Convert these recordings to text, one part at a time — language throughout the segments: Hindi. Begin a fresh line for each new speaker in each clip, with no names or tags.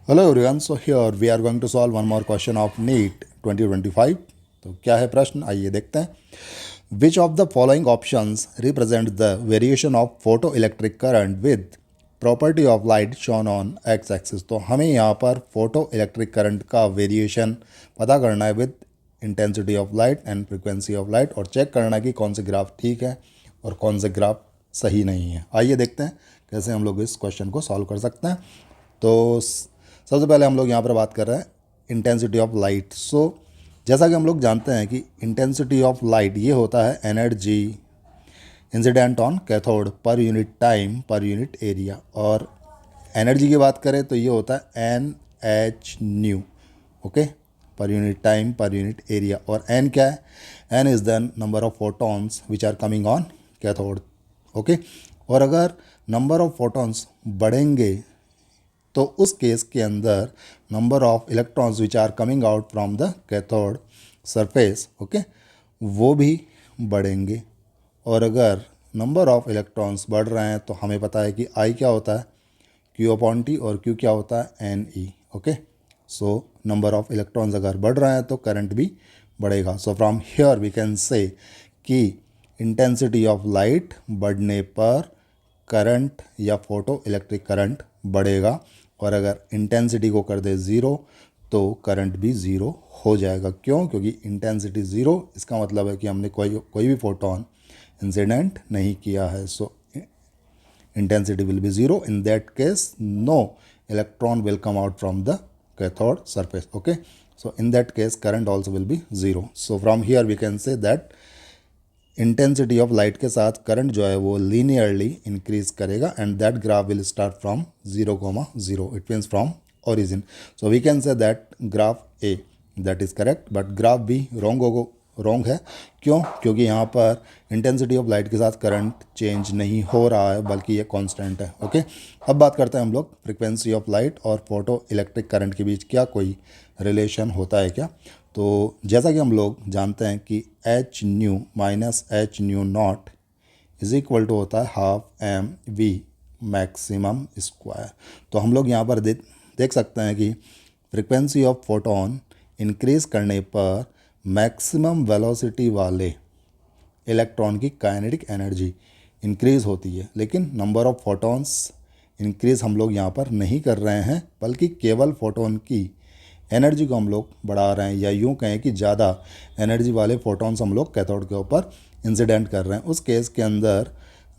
Hello everyone, so here we are going to solve one more question of NEET 2025। तो क्या है प्रश्न, आइए देखते हैं। Which of the following options represent the variation of photo electric current with property of light shone on X axis. तो हमें यहाँ पर फोटो इलेक्ट्रिक करंट का वेरिएशन पता करना है with intensity of light and frequency of light, और चेक करना है कि कौन से ग्राफ ठीक है और कौन से ग्राफ सही नहीं है। आइए देखते हैं कैसे हम लोग इस क्वेश्चन को सॉल्व कर सकते हैं। तो सबसे पहले हम लोग यहाँ पर बात कर रहे हैं इंटेंसिटी ऑफ लाइट। सो जैसा कि हम लोग जानते हैं कि इंटेंसिटी ऑफ लाइट ये होता है energy incident on cathode per unit time per unit area, और एनर्जी की बात करें तो ये होता है n h nu, okay, per unit time per unit area. और एन क्या है? N is the number of photons which are coming on cathode, okay. और अगर नंबर ऑफ फोटॉन्स बढ़ेंगे तो उस केस के अंदर number of electrons which are coming out from the cathode surface, okay, वो भी बढ़ेंगे। और अगर नंबर ऑफ इलेक्ट्रॉन्स बढ़ रहे हैं तो हमें पता है कि आई क्या होता है, क्यू अपॉन टी, और क्यू क्या होता है, n e, okay. So number of electrons अगर बढ़ रहे हैं तो करंट भी बढ़ेगा। So from here we can say कि इंटेंसिटी ऑफ लाइट बढ़ने पर करंट या फोटो इलेक्ट्रिक करंट बढ़ेगा, और अगर इंटेंसिटी को कर दे ज़ीरो तो करंट भी ज़ीरो हो जाएगा। क्यों? क्योंकि इंटेंसिटी ज़ीरो, इसका मतलब है कि हमने कोई भी फोटोन इंसिडेंट नहीं किया है। सो intensity will be zero. In that case, no electron will come out from the cathode surface, okay. So in that case current also will be zero. So from here we can say that intensity of light के साथ करंट जो है वो लीनियरली इंक्रीज करेगा, and that graph will start from 0,0, it means from origin. So we can say that graph A that is correct, but graph B wrong है। क्यों? क्योंकि यहाँ पर इंटेंसिटी ऑफ लाइट के साथ करंट चेंज नहीं हो रहा है, बल्कि ये कांस्टेंट है, ओके। अब बात करते हैं हम लोग फ्रिक्वेंसी ऑफ लाइट और फोटो इलेक्ट्रिक करंट के बीच क्या कोई रिलेशन होता है क्या। तो जैसा कि हम लोग जानते हैं कि h nu minus h nu not is equal to होता है half m v maximum square. तो हम लोग यहाँ पर देख सकते हैं कि फ्रिक्वेंसी ऑफ फोटोन इंक्रीज करने पर मैक्सिमम वेलोसिटी वाले इलेक्ट्रॉन की काइनेटिक एनर्जी इंक्रीज़ होती है, लेकिन नंबर ऑफ फोटॉन्स इंक्रीज़ हम लोग यहाँ पर नहीं कर रहे हैं, बल्कि केवल फोटोन की एनर्जी को हम लोग बढ़ा रहे हैं, या यूँ कहें कि ज़्यादा एनर्जी वाले फोटॉन्स हम लोग कैथोड के ऊपर इंसिडेंट कर रहे हैं। उस केस के अंदर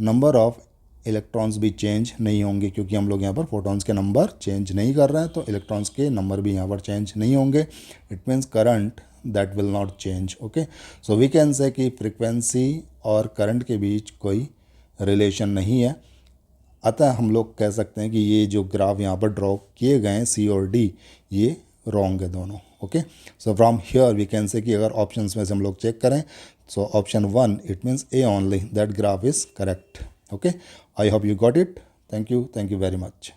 नंबर ऑफ इलेक्ट्रॉन्स भी चेंज नहीं होंगे, क्योंकि हम लोग यहाँ पर फोटॉन्स के नंबर चेंज नहीं कर रहे हैं, तो इलेक्ट्रॉन्स के नंबर भी यहाँ पर चेंज नहीं होंगे। It means current that will not change, okay. So we can say कि फ्रिक्वेंसी और करंट के बीच कोई रिलेशन नहीं है। अतः हम लोग कह सकते हैं कि ये जो ग्राफ यहाँ पर ड्रॉ किए गए हैं सी और डी, ये रॉन्ग है दोनों, okay. So from here we can say कि अगर ऑप्शंस में से हम लोग चेक करें, so option 1 it means A only, that graph is correct, okay. I hope you got it. Thank you very much.